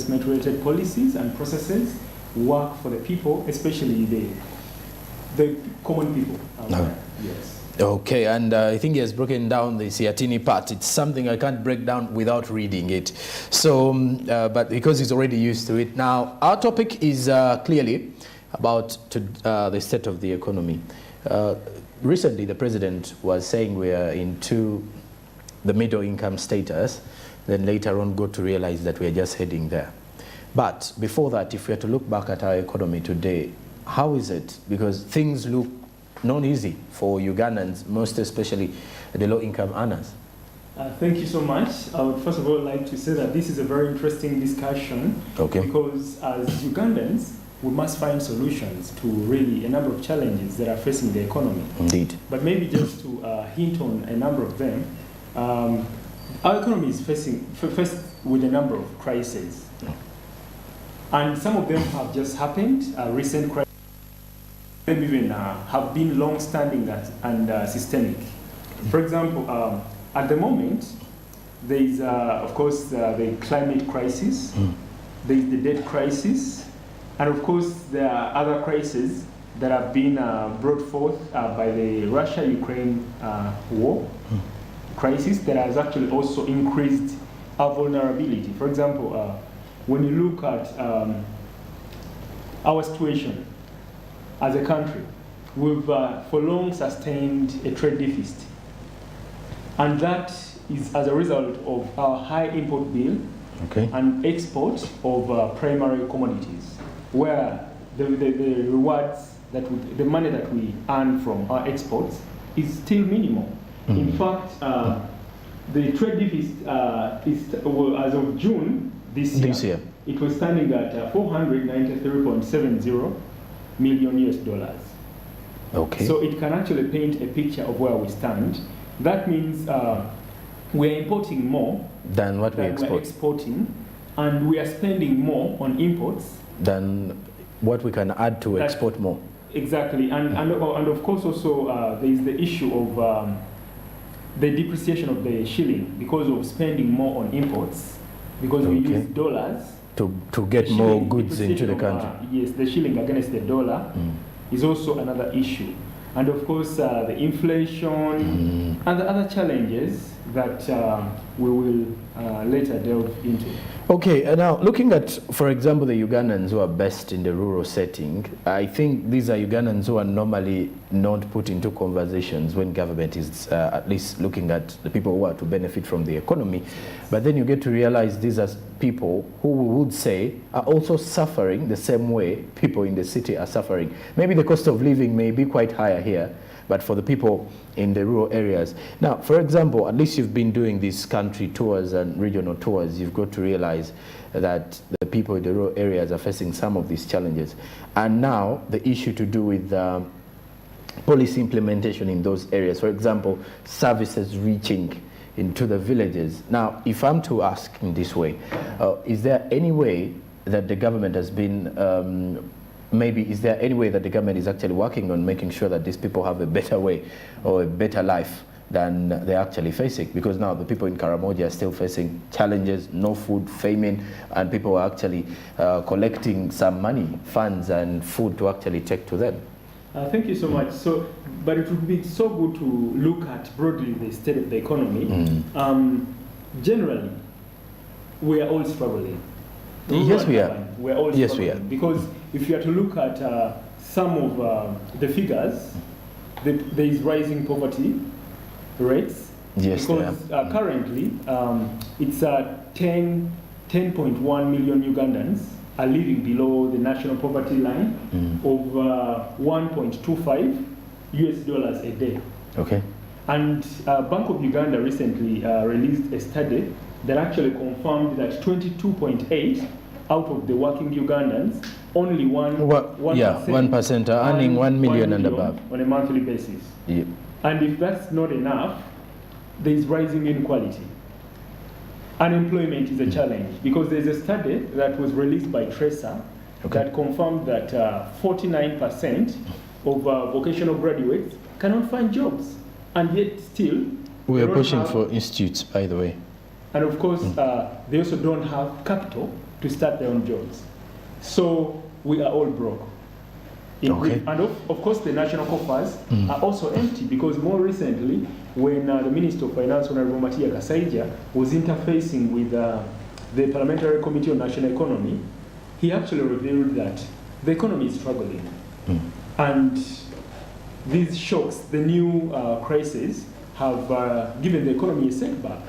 investment-related policies and processes work for the people, especially the common people. Yes. Okay, and I think he has broken down the Siatini part. It's something I can't break down without reading it. So, but because he's already used to it. Now, our topic is clearly about the state of the economy. Recently, the president was saying we are into the middle income status, then later on got to realize that we are just heading there. But before that, if we are to look back at our economy today, how is it? Because things look not easy for Ugandans, most especially the low-income earners. Thank you so much. I would first of all like to say that this is a very interesting discussion, because as Ugandans, we must find solutions to really a number of challenges that are facing the economy. Indeed. But maybe just to hint on a number of them, our economy is faced with a number of crises. And some of them have just happened, recent crises. Some even have been long-standing and systemic. For example, at the moment, there is, of course, the climate crisis, there is the debt crisis, and of course, there are other crises that have been brought forth by the Russia-Ukraine war crisis that has actually also increased our vulnerability. For example, when you look at our situation, as a country, we've for long sustained a trade deficit. And that is as a result of our high import bill and export of primary commodities, where the rewards, the money that we earn from our exports is still minimal. In fact, the trade deficit is, as of June this year, it was standing at $493.70 million US. Okay. So it can actually paint a picture of where we stand. That means we're importing more than what we export. We're exporting, and we are spending more on imports than what we can add to export more. Exactly, and of course also there is the issue of the depreciation of the shilling because of spending more on imports, because we use dollars to get more goods into the country. Yes, the shilling against the dollar is also another issue. And of course, the inflation and the other challenges that we will later delve into. Okay, and now looking at, for example, the Ugandans who are best in the rural setting, I think these are Ugandans who are normally not put into conversations when government is at least looking at the people who are to benefit from the economy. But then you get to realize these are people who we would say are also suffering the same way people in the city are suffering. Maybe the cost of living may be quite higher here, but for the people in the rural areas. Now, for example, at least you've been doing these country tours and regional tours, you've got to realize that the people in the rural areas are facing some of these challenges. And now, the issue to do with policy implementation in those areas, for example, services reaching into the villages. Now, if I'm to ask in this way, is there any way that the government has been is there any way that the government is actually working on making sure that these people have a better way or a better life than they're actually facing? Because now the people in Karamoja are still facing challenges, no food, famine, and people are actually collecting some money, funds and food to actually take to them. Thank you so much. But it would be so good to look at broadly the state of the economy. Generally, we are all struggling. Yes, we are. We're all struggling. Because if you are to look at some of the figures, there is rising poverty rates. Yes, because currently it's 10.1 million Ugandans are living below the national poverty line of $1.25 US a day. Okay. And Bank of Uganda recently released a study that actually confirmed that 22.8 out of the working Ugandans, only 1% are earning 1 million and above on a monthly basis. Yep. And if that's not enough, there is rising inequality. Unemployment is a challenge because there's a study that was released by TRESA that confirmed that 49% of vocational graduates cannot find jobs, and yet still we are pushing for institutes, by the way. And of course, they also don't have capital to start their own jobs. So we are all broke. Okay. And of course, the national coffers are also empty, because more recently, when the Minister of Finance, Honorable Matia Kasaija, was interfacing with the Parliamentary Committee on National Economy, he actually revealed that the economy is struggling. And these shocks, the new crises, have given the economy a setback.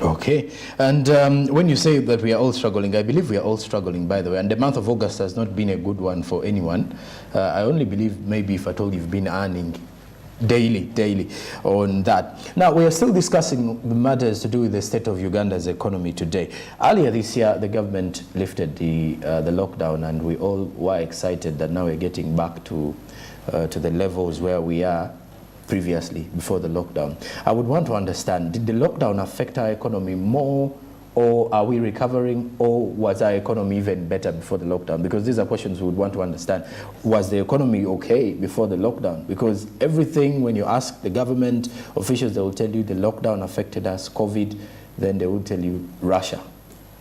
Okay, and when you say that we are all struggling, I believe we are all struggling, by the way, and the month of August has not been a good one for anyone. I only believe maybe if at all you've been earning daily on that. Now, we are still discussing the matters to do with the state of Uganda's economy today. Earlier this year, the government lifted the lockdown, and we all were excited that now we're getting back to the levels where we are previously, before the lockdown. I would want to understand, did the lockdown affect our economy more, or are we recovering, or was our economy even better before the lockdown? Because these are questions we would want to understand. Was the economy okay before the lockdown? Because everything, when you ask the government officials, they will tell you the lockdown affected us, COVID, then they will tell you Russia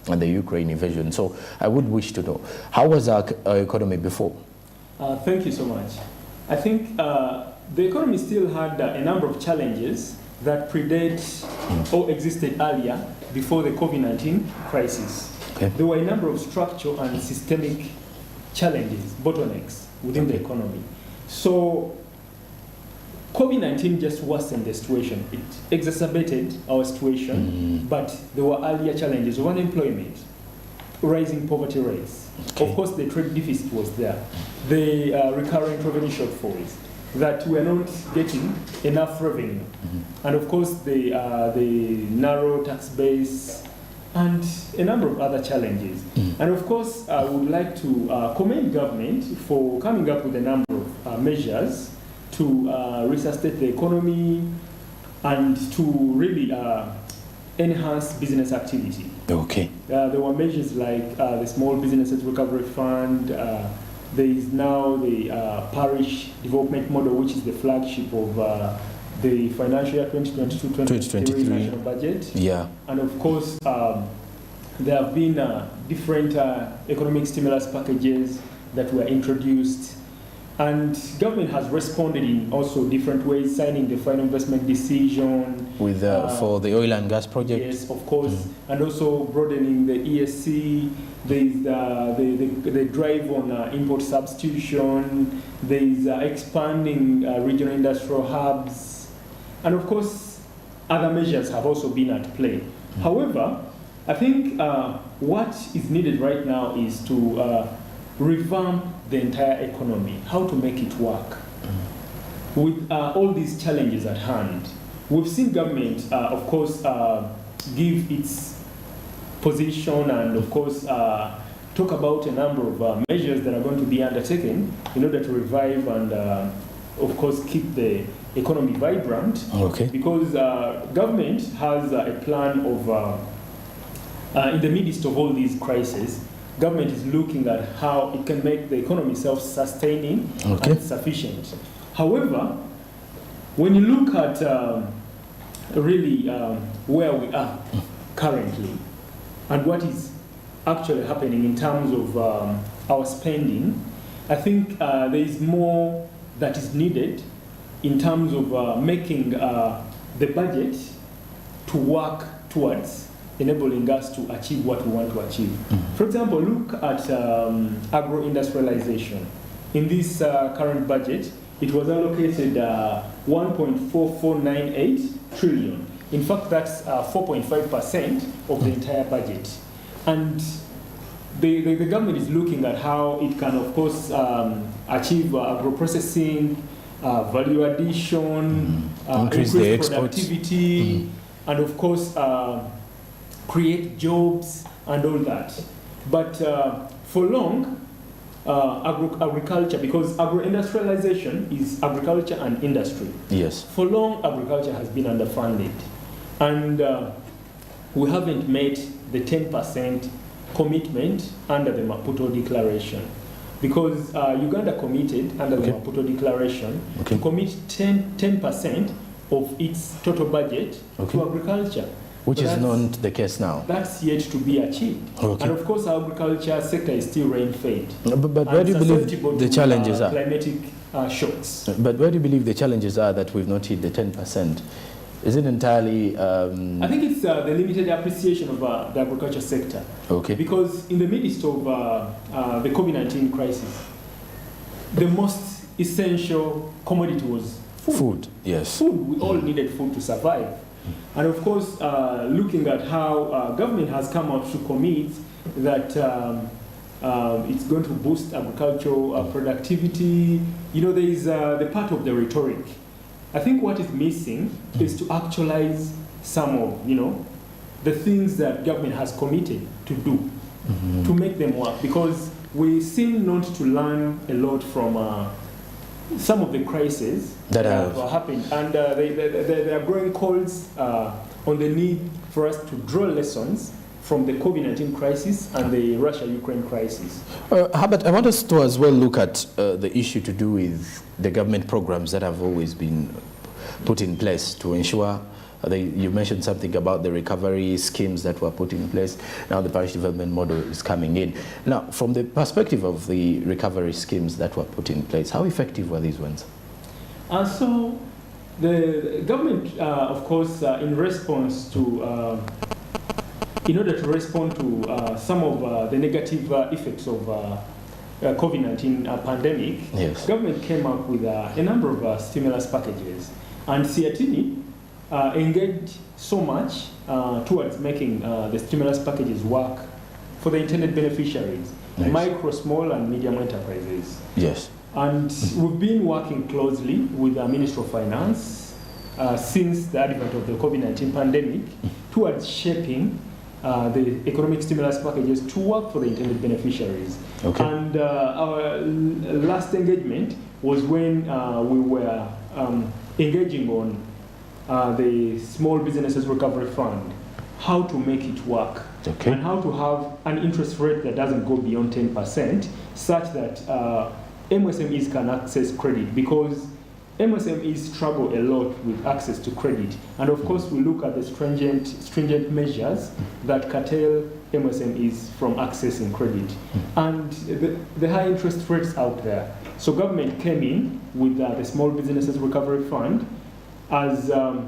and the Ukraine invasion. So I would wish to know, how was our economy before? Thank you so much. I think the economy still had a number of challenges that predate or existed earlier before the COVID-19 crisis. Okay. There were a number of structural and systemic challenges, bottlenecks within the economy. So COVID-19 just worsened the situation. It exacerbated our situation, but there were earlier challenges of unemployment, rising poverty rates. Okay. Of course, the trade deficit was there. The recurring revenue shortfalls, that we are not getting enough revenue. And of course, the narrow tax base and a number of other challenges. And of course, I would like to commend government for coming up with a number of measures to resuscitate the economy and to really enhance business activity. Okay. There were measures like the Small Businesses Recovery Fund. There is now the Parish Development Model, which is the flagship of the financial year 2022-2023 national budget. Yeah. And of course, there have been different economic stimulus packages that were introduced. And government has responded in also different ways, signing the final investment decision. With for the oil and gas project? Yes, of course. And also broadening the ESC. There is the drive on import substitution. There is expanding regional industrial hubs. And of course, other measures have also been at play. However, I think what is needed right now is to revamp the entire economy, how to make it work. With all these challenges at hand, we've seen government, of course, give its position and, of course, talk about a number of measures that are going to be undertaken in order to revive and, of course, keep the economy vibrant. Okay. Because government has a plan of, in the midst of all these crises, government is looking at how it can make the economy self-sustaining and sufficient. However, when you look at really where we are currently and what is actually happening in terms of our spending, I think there is more that is needed in terms of making the budget to work towards enabling us to achieve what we want to achieve. For example, look at agro-industrialization. In this current budget, it was allocated 1.4498 trillion. In fact, that's 4.5% of the entire budget. And the government is looking at how it can, of course, achieve agro-processing, value addition, increase productivity, and of course, create jobs and all that. But for long, agriculture, because agro-industrialization is agriculture and industry. Yes. For long, agriculture has been underfunded. And we haven't met the 10% commitment under the Maputo Declaration. Because Uganda committed under the Maputo Declaration to commit 10% of its total budget to agriculture. Which But is not the case now. That's yet to be achieved. Okay. And of course, our agriculture sector is still rain-fed. But where do you believe the challenges are? Climatic shocks. But where do you believe the challenges are that we've not hit the 10%? Is it entirely... I think it's the limited appreciation of the agriculture sector. Okay. Because in the midst of the COVID-19 crisis, the most essential commodity was food. Yes. Food, we all needed food to survive. And of course, looking at how government has come out to commit that it's going to boost agricultural productivity, there is the part of the rhetoric. I think what is missing is to actualize some of, the things that government has committed to do, to make them work. Because we seem not to learn a lot from some of the crises that have happened. And there are growing calls on the need for us to draw lessons from the COVID-19 crisis and the Russia-Ukraine crisis. Herbert, I want us to as well look at the issue to do with the government programs that have always been put in place to ensure, you mentioned something about the recovery schemes that were put in place. Now the parish development model is coming in. Now, from the perspective of the recovery schemes that were put in place, how effective were these ones? So the government, of course, in response to in order to respond to some of the negative effects of COVID-19 pandemic, yes, government came up with a number of stimulus packages. And CRTD engaged so much towards making the stimulus packages work for the intended beneficiaries, nice, micro, small, and medium enterprises. Yes. And we've been working closely with the Ministry of Finance since the advent of the COVID-19 pandemic towards shaping the economic stimulus packages to work for the intended beneficiaries. Okay. And our last engagement was when we were engaging on the Small Businesses Recovery Fund, how to make it work, okay, and how to have an interest rate that doesn't go beyond 10%, such that MSMEs can access credit, because MSMEs struggle a lot with access to credit. And of course, we look at the stringent measures that curtail MSMEs from accessing credit. And the high interest rates out there. So government came in with the Small Businesses Recovery Fund as a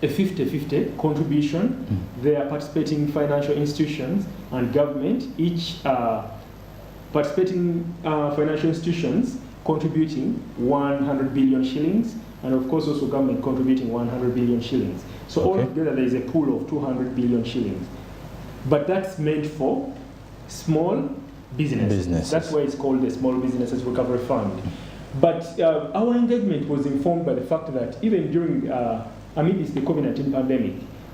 50-50 contribution. They are participating financial institutions and government, each participating financial institutions contributing 100 billion shillings, and of course also government contributing 100 billion shillings. So okay, altogether there is a pool of 200 billion shillings. But that's meant for small businesses. That's why it's called the Small Businesses Recovery Fund. But our engagement was informed by the fact that even during, amidst the COVID-19 pandemic,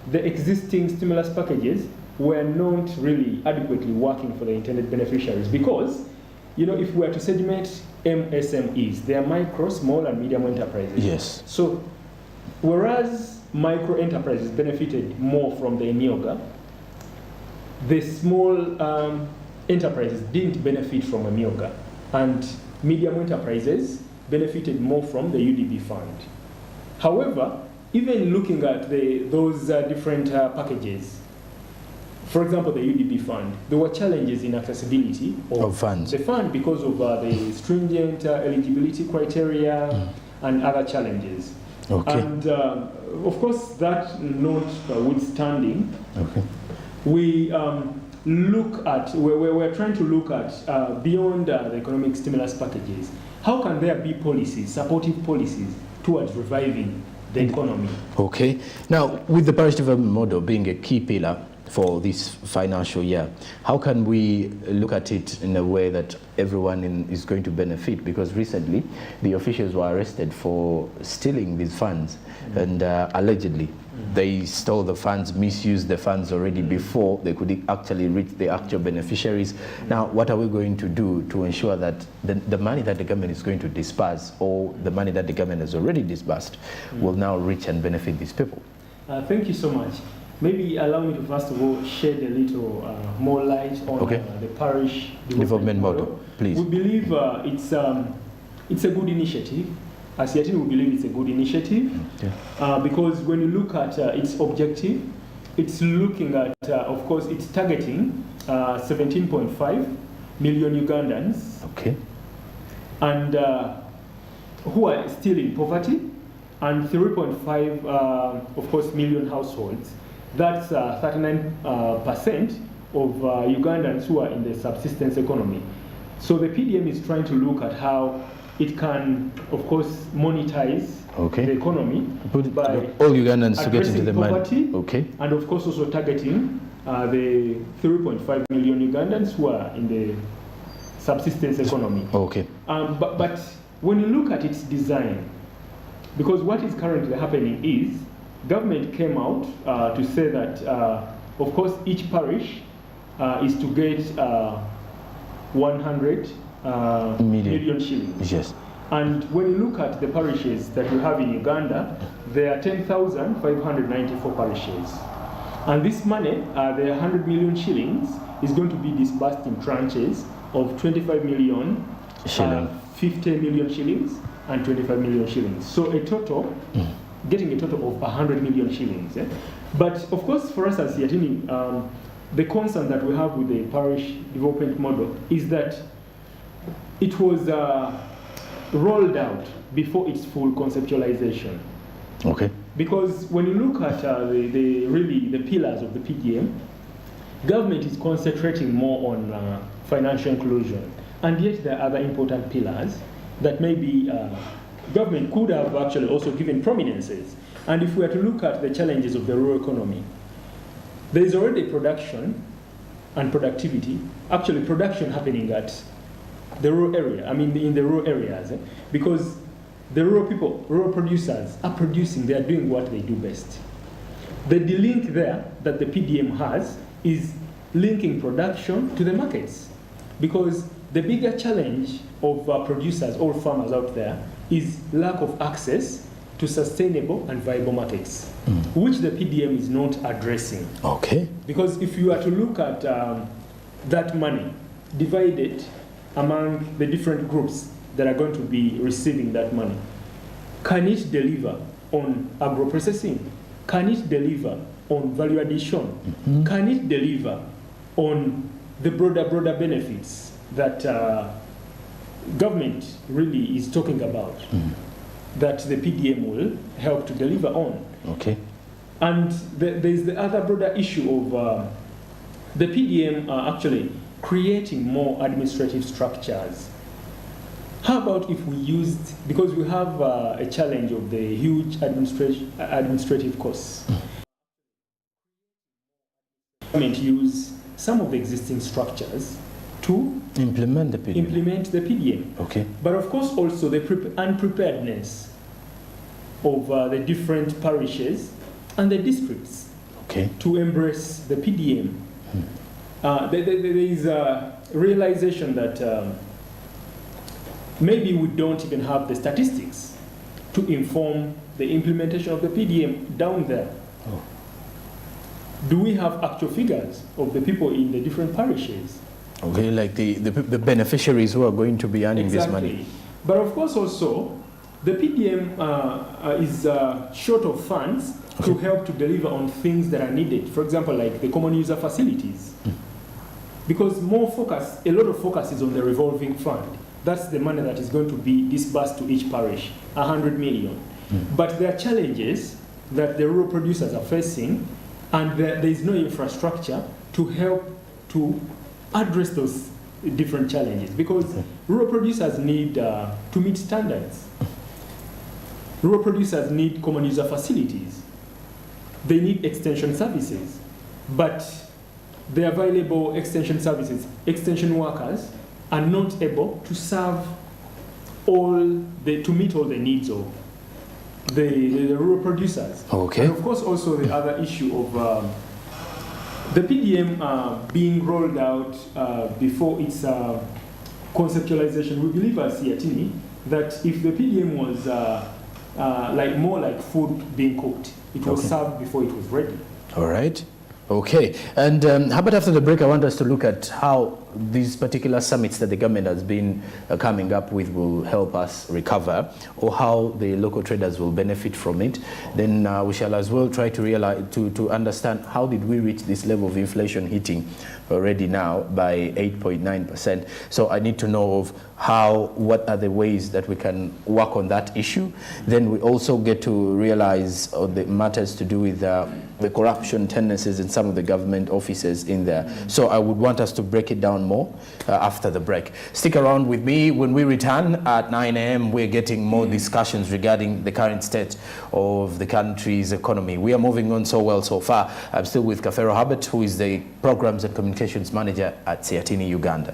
the existing stimulus packages were not really adequately working for the intended beneficiaries, because, if we were to segment MSMEs, they are micro, small, and medium enterprises. Yes. So, whereas micro enterprises benefited more from the EMIOGA, the small enterprises didn't benefit from EMIOGA, and medium enterprises benefited more from the UDB fund. However, even looking at those different packages, for example, the UDB fund, there were challenges in accessibility of funds. The fund because of the stringent eligibility criteria and other challenges. Okay. And of course, that notwithstanding, okay, we we're trying to look at beyond the economic stimulus packages. How can there be policies, supportive policies, towards reviving the economy? Okay. Now, with the parish development model being a key pillar for this financial year, how can we look at it in a way that everyone is going to benefit? Because recently, the officials were arrested for stealing these funds, and allegedly, they stole the funds, misused the funds already before they could actually reach the actual beneficiaries. Now, what are we going to do to ensure that the money that the government is going to disburse, or the money that the government has already disbursed, will now reach and benefit these people? Thank you so much. Maybe allow me to first of all shed a little more light on the parish development model. Please. We believe it's a good initiative. As CRTD, we believe it's a good initiative because when you look at its objective, it's looking at, of course, it's targeting 17.5 million Ugandans, Okay. and who are still in poverty, and 3.5, of course, million households. That's 39% of Ugandans who are in the subsistence economy. So the PDM is trying to look at how it can, of course, monetize the economy by all Ugandans to get into the poverty, money. And of course also targeting the 3.5 million Ugandans who are in the subsistence economy. But when you look at its design, because what is currently happening is government came out to say that, of course, each parish is to get 100 million shillings. Yes. And when you look at the parishes that we have in Uganda, there are 10,594 parishes. And this money, the 100 million shillings, is going to be disbursed in tranches of 25 million, 50 million shillings, and 25 million shillings. So a total, getting a total of 100 million shillings. But of course, for us as Yatini, the concern that we have with the parish development model is that it was rolled out before its full conceptualization. Okay. Because when you look at the pillars of the PDM, government is concentrating more on financial inclusion, and yet there are other important pillars that maybe government could have actually also given prominences. And if we are to look at the challenges of the rural economy, there is already production and productivity, actually production happening at the rural area, in the rural areas, because the rural producers are producing, they are doing what they do best. The link there that the PDM has is linking production to the markets, because the bigger challenge of producers or farmers out there is lack of access to sustainable and viable markets, which the PDM is not addressing. Okay. Because if you are to look at that money divided among the different groups that are going to be receiving that money, can it deliver on agro-processing? Can it deliver on value addition? Can it deliver on the broader benefits that government really is talking about, that the PDM will help to deliver on? Okay. And there's the other broader issue of the PDM actually creating more administrative structures. How about if we used, because we have a challenge of the huge administrative costs, government use some of the existing structures to implement the PDM. Okay. But of course also the unpreparedness of the different parishes and the districts to embrace the PDM. There is a realization that maybe we don't even have the statistics to inform the implementation of the PDM down there. Do we have actual figures of the people in the different parishes? Okay, like the beneficiaries who are going to be earning this money. But of course also, the PDM is short of funds to help to deliver on things that are needed. For example, like the common user facilities. Because a lot of focus is on the revolving fund. That's the money that is going to be disbursed to each parish, 100 million. But there are challenges that the rural producers are facing, and there is no infrastructure to help to address those different challenges, because rural producers need to meet standards. Rural producers need common user facilities. They need extension services, but the available extension services, extension workers are not able to serve to meet all the needs of the rural producers. Okay. And of course also the other issue of the PDM being rolled out before its conceptualization. We believe as Yatini that if the PDM was more like food being cooked, it was served before it was ready. All right. Okay. And how about after the break, I want us to look at how these particular summits that the government has been coming up with will help us recover, or how the local traders will benefit from it, then we shall as well try to realize, to understand how did we reach this level of inflation hitting already now by 8.9%. So I need to know of what are the ways that we can work on that issue. Then we also get to realize the matters to do with the corruption tendencies in some of the government offices in there. So I would want us to break it down more after the break. Stick around with me. When we return at 9 a.m., we're getting more discussions regarding the current state of the country's economy. We are moving on so well so far. I'm still with Kafero Herbert, who is the Programs and Communications Manager at Siatini, Uganda.